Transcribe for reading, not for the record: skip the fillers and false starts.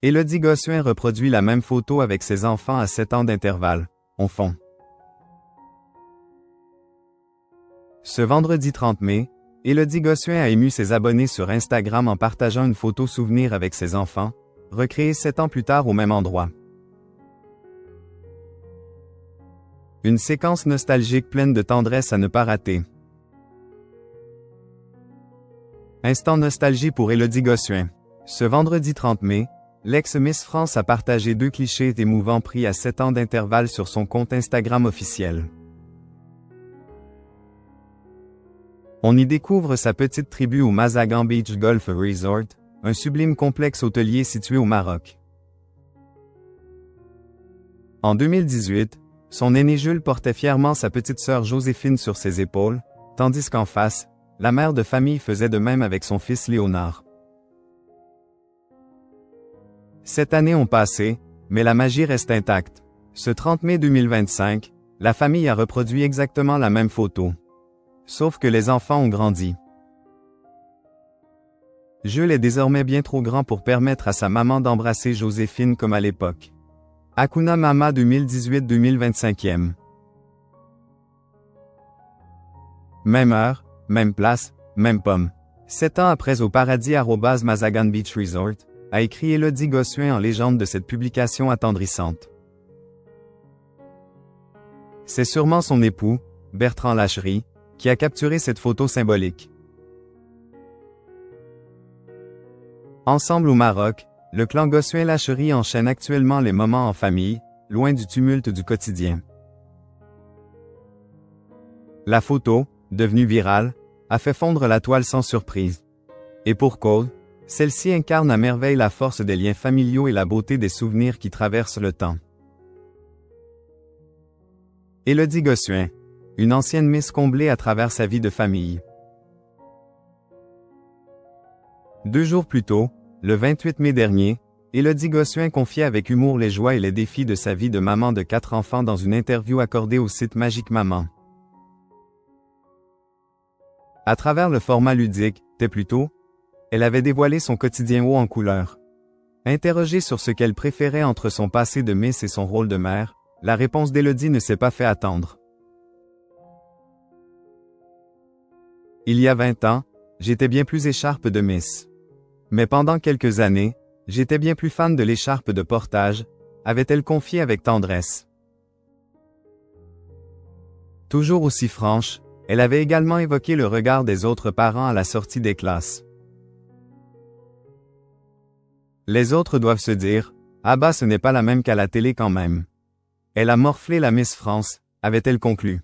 Élodie Gossuin reproduit la même photo avec ses enfants à 7 ans d'intervalle, au fond. Ce vendredi 30 mai, Élodie Gossuin a ému ses abonnés sur Instagram en partageant une photo souvenir avec ses enfants, recréée 7 ans plus tard au même endroit. Une séquence nostalgique pleine de tendresse à ne pas rater. Instant nostalgie pour Élodie Gossuin. Ce vendredi 30 mai, l'ex-Miss France a partagé 2 clichés émouvants pris à 7 ans d'intervalle sur son compte Instagram officiel. On y découvre sa petite tribu au Mazagan Beach Golf Resort, un sublime complexe hôtelier situé au Maroc. En 2018, son aîné Jules portait fièrement sa petite sœur Joséphine sur ses épaules, tandis qu'en face, la mère de famille faisait de même avec son fils Léonard. 7 années ont passé, mais la magie reste intacte. Ce 30 mai 2025, la famille a reproduit exactement la même photo. Sauf que les enfants ont grandi. Jules est désormais bien trop grand pour permettre à sa maman d'embrasser Joséphine comme à l'époque. Hakuna Mama 2018-2025e. Même heure, même place, même pomme. 7 ans après au paradis @Mazagan Beach Resort, a écrit Élodie Gossuin en légende de cette publication attendrissante. C'est sûrement son époux, Bertrand Lachery, qui a capturé cette photo symbolique. Ensemble au Maroc, le clan Gossuin-Lachery enchaîne actuellement les moments en famille, loin du tumulte du quotidien. La photo, devenue virale, a fait fondre la toile sans surprise. Et pour cause, celle-ci incarne à merveille la force des liens familiaux et la beauté des souvenirs qui traversent le temps. Élodie Gossuin, une ancienne Miss comblée à travers sa vie de famille. 2 jours plus tôt, le 28 mai dernier, Élodie Gossuin confiait avec humour les joies et les défis de sa vie de maman de 4 enfants dans une interview accordée au site Magique Maman. À travers le format ludique, T'es plutôt, elle avait dévoilé son quotidien haut en couleur. Interrogée sur ce qu'elle préférait entre son passé de Miss et son rôle de mère, la réponse d'Élodie ne s'est pas fait attendre. Il y a 20 ans, j'étais bien plus écharpe de Miss. Mais pendant quelques années, j'étais bien plus fan de l'écharpe de portage, avait-elle confié avec tendresse. Toujours aussi franche, elle avait également évoqué le regard des autres parents à la sortie des classes. Les autres doivent se dire, « Ah bah ce n'est pas la même qu'à la télé quand même. » Elle a morflé la Miss France, avait-elle conclu.